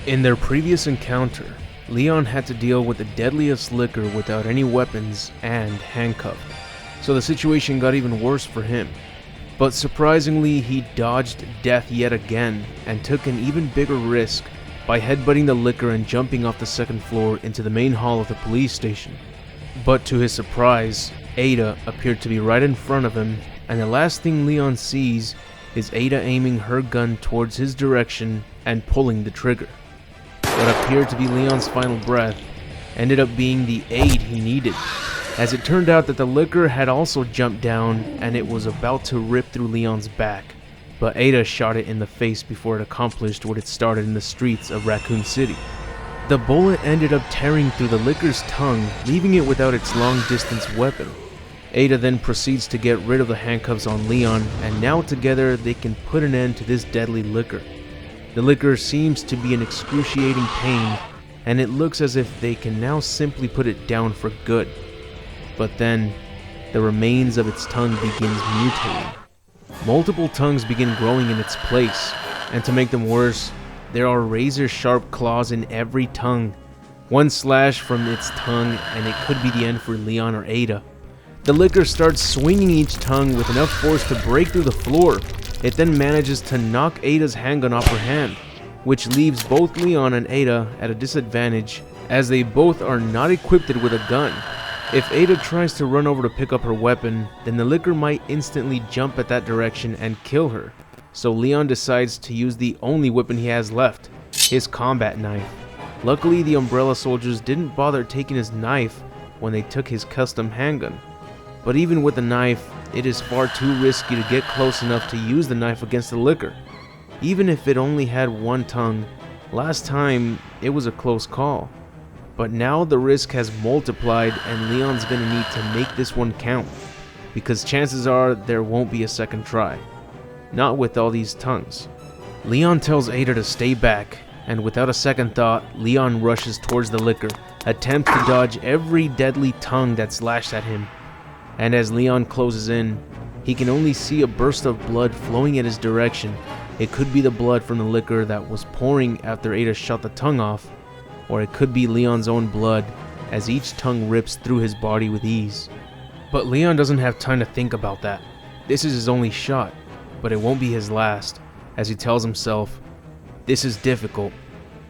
In their previous encounter, Leon had to deal with the deadliest liquor without any weapons and handcuffed, so the situation got even worse for him. But surprisingly, he dodged death yet again and took an even bigger risk by headbutting the liquor and jumping off the second floor into the main hall of the police station. But to his surprise, Ada appeared to be right in front of him, and the last thing Leon sees is Ada aiming her gun towards his direction and pulling the trigger. What appeared to be Leon's final breath ended up being the aid he needed, as it turned out that the liquor had also jumped down and it was about to rip through Leon's back, but Ada shot it in the face before it accomplished what it started in the streets of Raccoon City. The bullet ended up tearing through the liquor's tongue, leaving it without its long-distance weapon. Ada then proceeds to get rid of the handcuffs on Leon, and now together they can put an end to this deadly liquor. The liquor seems to be in excruciating pain, and it looks as if they can now simply put it down for good. But then, the remains of its tongue begins mutating. Multiple tongues begin growing in its place, and to make them worse, there are razor-sharp claws in every tongue. One slash from its tongue, and it could be the end for Leon or Ada. The liquor starts swinging each tongue with enough force to break through the floor. It then manages to knock Ada's handgun off her hand, which leaves both Leon and Ada at a disadvantage as they both are not equipped with a gun. If Ada tries to run over to pick up her weapon, then the liquor might instantly jump at that direction and kill her. So Leon decides to use the only weapon he has left, his combat knife. Luckily, the Umbrella soldiers didn't bother taking his knife when they took his custom handgun. But even with the knife, it is far too risky to get close enough to use the knife against the liquor. Even if it only had one tongue, last time it was a close call. But now the risk has multiplied and Leon's gonna need to make this one count, because chances are there won't be a second try. Not with all these tongues. Leon tells Ada to stay back, and without a second thought, Leon rushes towards the liquor, attempts to dodge every deadly tongue that slashed at him. And as Leon closes in, he can only see a burst of blood flowing in his direction. It could be the blood from the liquor that was pouring after Ada shot the tongue off, or it could be Leon's own blood as each tongue rips through his body with ease. But Leon doesn't have time to think about that. This is his only shot, but it won't be his last, as he tells himself, "This is difficult,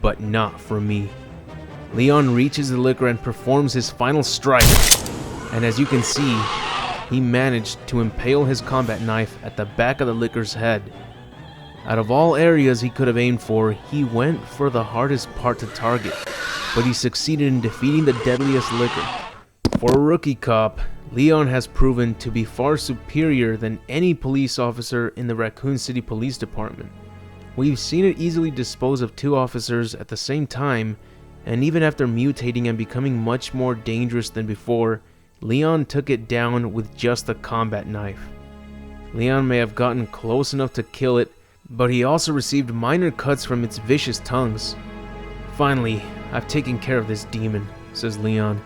but not for me." Leon reaches the liquor and performs his final strike. And as you can see, he managed to impale his combat knife at the back of the liquor's head. Out of all areas he could have aimed for, he went for the hardest part to target, but he succeeded in defeating the deadliest liquor. For a rookie cop, Leon has proven to be far superior than any police officer in the Raccoon City Police Department. We've seen it easily dispose of two officers at the same time, and even after mutating and becoming much more dangerous than before, Leon took it down with just a combat knife. Leon may have gotten close enough to kill it, but he also received minor cuts from its vicious tongues. "Finally, I've taken care of this demon," says Leon.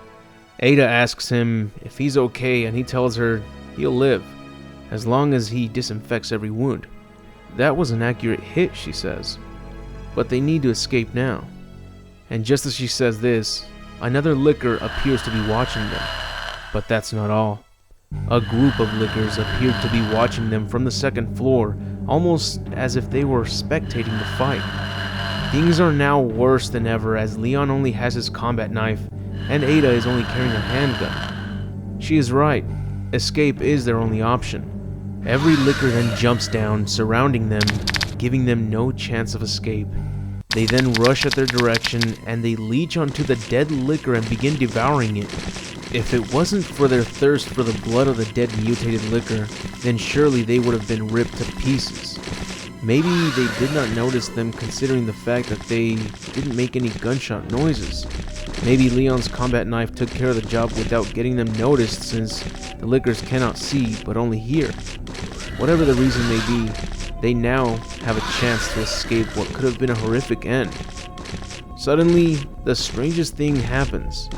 Ada asks him if he's okay, and he tells her he'll live, as long as he disinfects every wound. That was an accurate hit, she says, but they need to escape now. And just as she says this, another liquor appears to be watching them. But that's not all. A group of liquors appeared to be watching them from the second floor, almost as if they were spectating the fight. Things are now worse than ever as Leon only has his combat knife, and Ada is only carrying a handgun. She is right, escape is their only option. Every liquor then jumps down, surrounding them, giving them no chance of escape. They then rush at their direction, and they leech onto the dead liquor and begin devouring it. If it wasn't for their thirst for the blood of the dead mutated liquor, then surely they would have been ripped to pieces. Maybe they did not notice them considering the fact that they didn't make any gunshot noises. Maybe Leon's combat knife took care of the job without getting them noticed, since the liquors cannot see but only hear. Whatever the reason may be, they now have a chance to escape what could have been a horrific end. Suddenly, the strangest thing happens,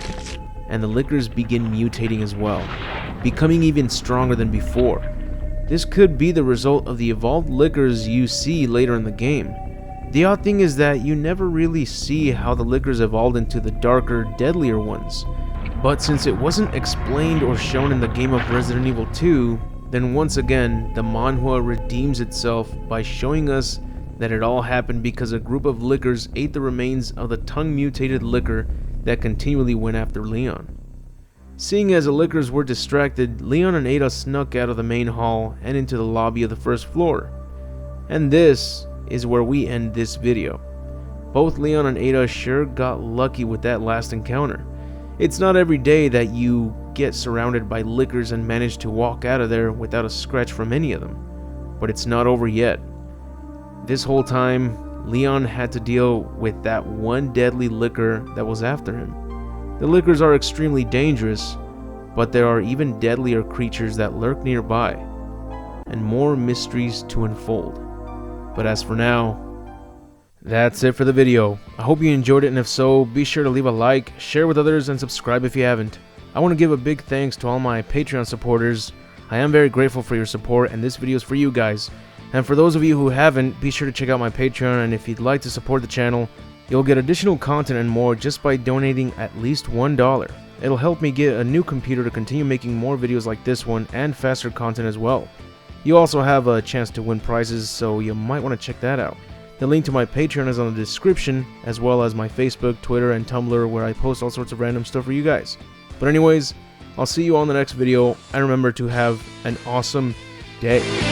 and the liquors begin mutating as well, becoming even stronger than before. This could be the result of the evolved liquors you see later in the game. The odd thing is that you never really see how the liquors evolved into the darker, deadlier ones. But since it wasn't explained or shown in the game of Resident Evil 2, then once again, the manhwa redeems itself by showing us that it all happened because a group of lickers ate the remains of the tongue-mutated licker that continually went after Leon. Seeing as the lickers were distracted, Leon and Ada snuck out of the main hall and into the lobby of the first floor. And this is where we end this video. Both Leon and Ada sure got lucky with that last encounter. It's not every day that you get surrounded by lickers and manage to walk out of there without a scratch from any of them. But it's not over yet. This whole time, Leon had to deal with that one deadly licker that was after him. The lickers are extremely dangerous, but there are even deadlier creatures that lurk nearby, and more mysteries to unfold. But as for now, that's it for the video. I hope you enjoyed it, and if so, be sure to leave a like, share with others, and subscribe if you haven't. I want to give a big thanks to all my Patreon supporters. I am very grateful for your support, and this video is for you guys. And for those of you who haven't, be sure to check out my Patreon, and if you'd like to support the channel, you'll get additional content and more just by donating at least $1. It'll help me get a new computer to continue making more videos like this one and faster content as well. You also have a chance to win prizes, so you might want to check that out. The link to my Patreon is on the description, as well as my Facebook, Twitter, and Tumblr, where I post all sorts of random stuff for you guys. But anyways, I'll see you all in the next video, and remember to have an awesome day.